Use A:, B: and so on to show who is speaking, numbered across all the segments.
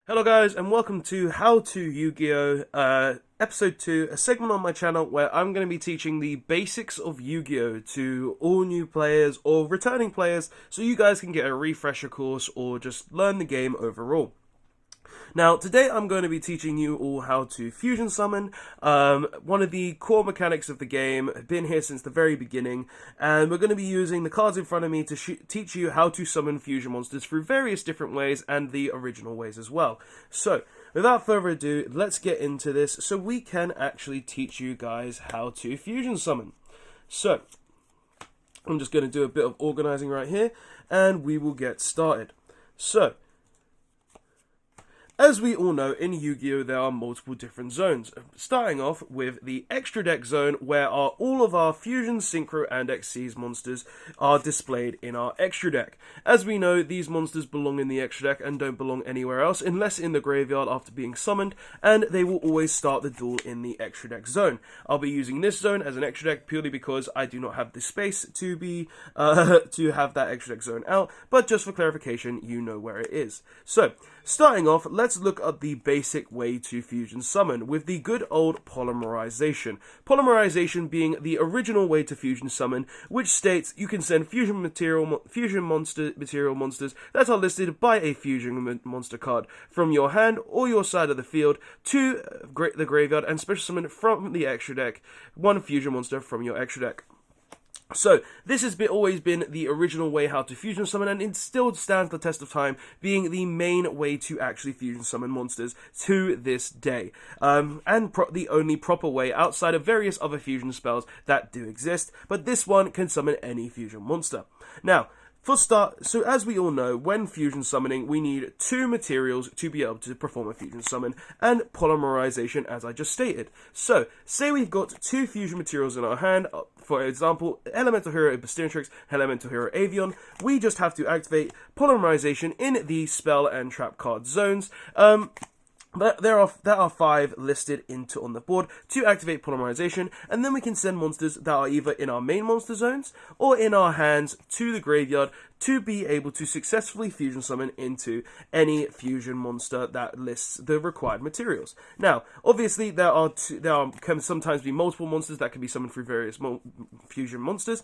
A: Hello guys, and welcome to How to Yu-Gi-Oh! Episode 2, a segment on my channel where I'm going to be teaching the basics of Yu-Gi-Oh! To all new players or returning players, so you guys can get a refresher course or just learn the game overall. Now, today I'm going to be teaching you all how to fusion summon, one of the core mechanics of the game, been here since the very beginning, and we're going to be using the cards in front of me to teach you how to summon fusion monsters through various different ways and the original ways as well. So, without further ado, let's get into this so we can actually teach you guys how to fusion summon. So, I'm just going to do a bit of organizing right here, and we will get started. So, as we all know, in Yu-Gi-Oh! There are multiple different zones, starting off with the Extra Deck zone, where all of our Fusion, Synchro, and Xyz monsters are displayed in our Extra Deck. As we know, these monsters belong in the Extra Deck and don't belong anywhere else, unless in the graveyard after being summoned, and they will always start the duel in the Extra Deck zone. I'll be using this zone as an Extra Deck purely because I do not have the space to have that Extra Deck zone out, but just for clarification, you know where it is. So, starting off, let's look at the basic way to fusion summon with the good old polymerization. Polymerization being the original way to fusion summon, which states you can send fusion material monsters that are listed by a fusion monster card from your hand or your side of the field to the graveyard and special summon from the extra deck one fusion monster from your extra deck. So, this has always been the original way how to fusion summon, and it still stands the test of time, being the main way to actually fusion summon monsters to this day. And the only proper way outside of various other fusion spells that do exist, but this one can summon any fusion monster. Now, for start, so as we all know, when fusion summoning, we need two materials to be able to perform a fusion summon, and polymerization, as I just stated. So, say we've got two fusion materials in our hand, for example, Elemental Hero Bastintrix, Elemental Hero Avion. We just have to activate polymerization in the spell and trap card zones. But there are 5 listed on the board to activate polymerization, and then we can send monsters that are either in our main monster zones or in our hands to the graveyard to be able to successfully fusion summon into any fusion monster that lists the required materials. Now, obviously, can sometimes be multiple monsters that can be summoned through various fusion monsters.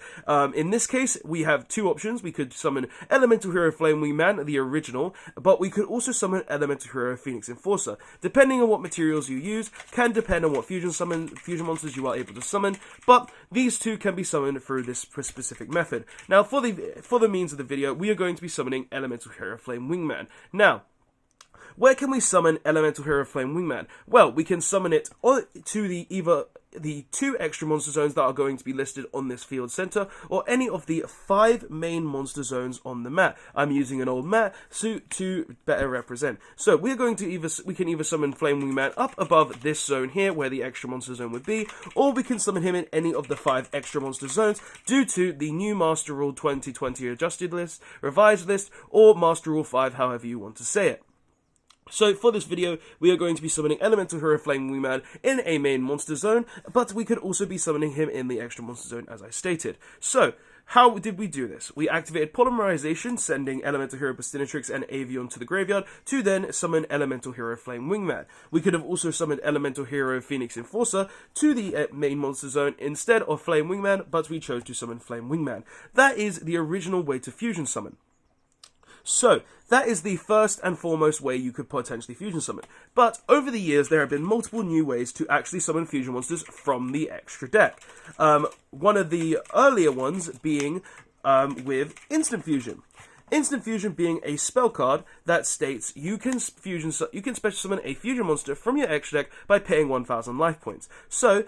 A: In this case, we have 2 options. We could summon Elemental Hero Flamewing Man, the original, but we could also summon Elemental Hero Phoenix Enforcer. Depending on what materials you use, can depend on what fusion monsters you are able to summon, but these 2 can be summoned through this specific method. Now, for the means of the video, we are going to be summoning Elemental Hero Flame Wingman. Now, where can we summon Elemental Hero Flame Wingman? Well, we can summon it to either the 2 extra monster zones that are going to be listed on this field center, or any of the 5 main monster zones on the mat. I'm using an old mat to better represent. So we can either summon Flame Wingman up above this zone here, where the extra monster zone would be, or we can summon him in any of the 5 extra monster zones due to the new Master Rule 2020 adjusted list, revised list, or Master Rule 5, however you want to say it. So, for this video, we are going to be summoning Elemental Hero Flame Wingman in a main monster zone, but we could also be summoning him in the extra monster zone, as I stated. So, how did we do this? We activated polymerization, sending Elemental Hero Bastintrix and Avion to the graveyard, to then summon Elemental Hero Flame Wingman. We could have also summoned Elemental Hero Phoenix Enforcer to the main monster zone instead of Flame Wingman, but we chose to summon Flame Wingman. That is the original way to fusion summon. So, that is the first and foremost way you could potentially fusion summon. But, over the years, there have been multiple new ways to actually summon fusion monsters from the extra deck. One of the earlier ones being with Instant Fusion. Instant Fusion being a spell card that states you can special summon a fusion monster from your extra deck by paying 1,000 life points. So,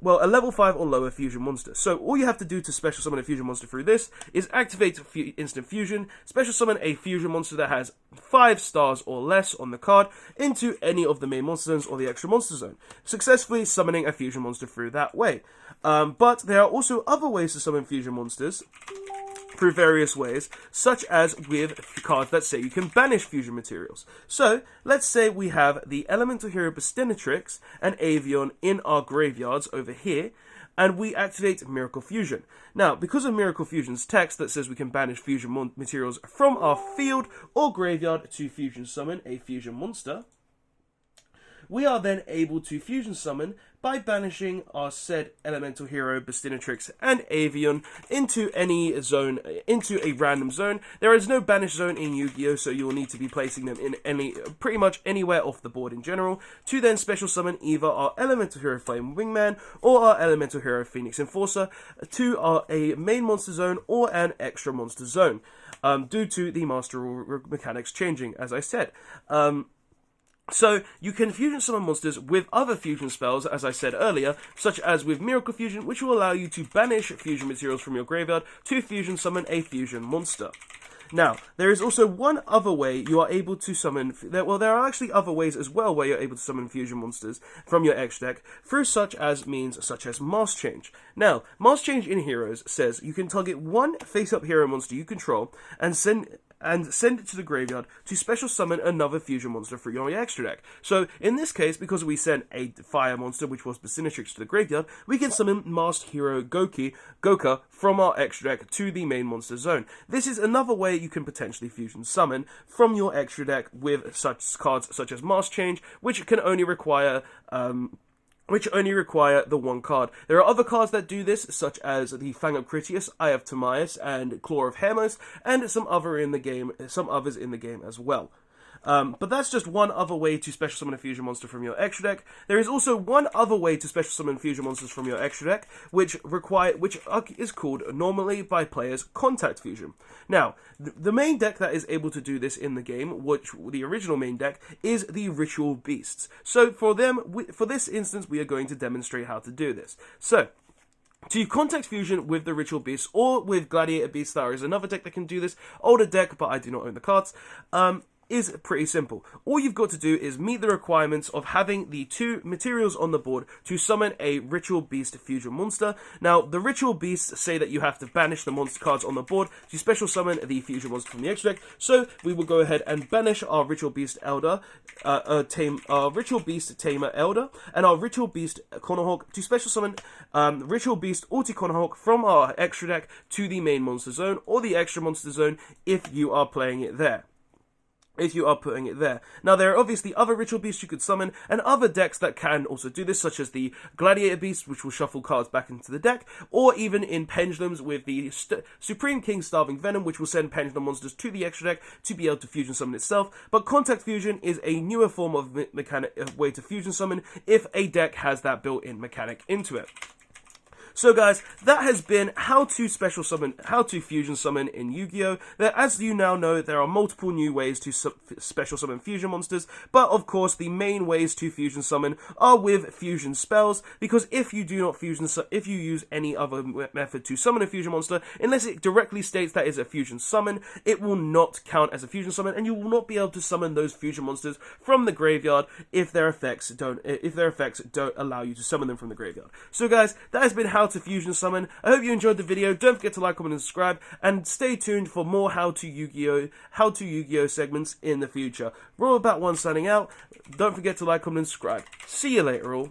A: well, a level 5 or lower fusion monster. So, all you have to do to special summon a fusion monster through this is activate Instant Fusion, special summon a fusion monster that has 5 stars or less on the card into any of the main monster zones or the extra monster zone, successfully summoning a fusion monster through that way. But there are also other ways to summon fusion monsters through various ways, such as with cards that say you can banish fusion materials. So, let's say we have the Elemental Hero Bastintrix and Avion in our graveyards over here. and we activate Miracle Fusion. Now, because of Miracle Fusion's text that says we can banish fusion materials from our field or graveyard to fusion summon a fusion monster, we are then able to fusion summon by banishing our said elemental hero, Bastinatrix and Avian into any zone, into a random zone. There is no banish zone in Yu-Gi-Oh, so you will need to be placing them in pretty much anywhere off the board in general, to then special summon either our elemental hero Flame Wingman or our elemental hero Phoenix Enforcer to a main monster zone or an extra monster zone, due to the master rule mechanics changing, as I said. So, you can fusion summon monsters with other fusion spells, as I said earlier, such as with Miracle Fusion, which will allow you to banish fusion materials from your graveyard to fusion summon a fusion monster. Now, there is also one other way you are able to summon, well, there are actually other ways as well where you're able to summon fusion monsters from your extra deck through means such as Mask Change. Now, Mask Change in Heroes says you can target one face-up hero monster you control and send it to the graveyard to special summon another fusion monster for your extra deck. So, in this case, because we sent a fire monster, which was Bastinatrix, to the graveyard, we can summon Masked Hero Goka from our extra deck to the main monster zone. This is another way you can potentially fusion summon from your extra deck with such cards such as Mask Change, which can only require the one card. There are other cards that do this, such as the Fang of Critias, Eye of Timaeus, and Claw of Hermos, and some others in the game as well. But that's just one other way to special summon a fusion monster from your extra deck. There is also one other way to special summon fusion monsters from your extra deck, which is called normally by players Contact Fusion. Now, the main deck that is able to do this in the game, which the original main deck, is the Ritual Beasts. So for this instance, we are going to demonstrate how to do this. So, to Contact Fusion with the Ritual Beasts or with Gladiator Beasts, there is another deck that can do this. Older deck, but I do not own the cards. Is pretty simple. All you've got to do is meet the requirements of having the two materials on the board to summon a Ritual Beast fusion monster. Now, the Ritual Beasts say that you have to banish the monster cards on the board to special summon the fusion monster from the extra deck. So, we will go ahead and banish our Ritual Beast Elder, our Ritual Beast Tamer Elder, and our Ritual Beast Cornerhawk to special summon Ritual Beast Ulti Cornerhawk from our extra deck to the main monster zone or the extra monster zone if you are playing it there. Now, there are obviously other Ritual Beasts you could summon, and other decks that can also do this, such as the Gladiator Beast, which will shuffle cards back into the deck, or even in Pendulums with the Supreme King Starving Venom, which will send Pendulum monsters to the extra deck to be able to fusion summon itself. But Contact Fusion is a newer form of way to fusion summon if a deck has that built-in mechanic into it. So guys, that has been how to fusion summon in Yu-Gi-Oh! As you now know, there are multiple new ways to special summon fusion monsters, but of course the main ways to fusion summon are with fusion spells, because if you use any other method to summon a fusion monster, unless it directly states that is a fusion summon, it will not count as a fusion summon, and you will not be able to summon those fusion monsters from the graveyard if their effects don't allow you to summon them from the graveyard. So guys, that has been how to fusion summon. I hope you enjoyed the video. Don't forget to like, comment, and subscribe, and stay tuned for more how to Yu-Gi-Oh segments in the future. Royal Bat 1 signing out. Don't forget to like, comment, and subscribe. See you later all.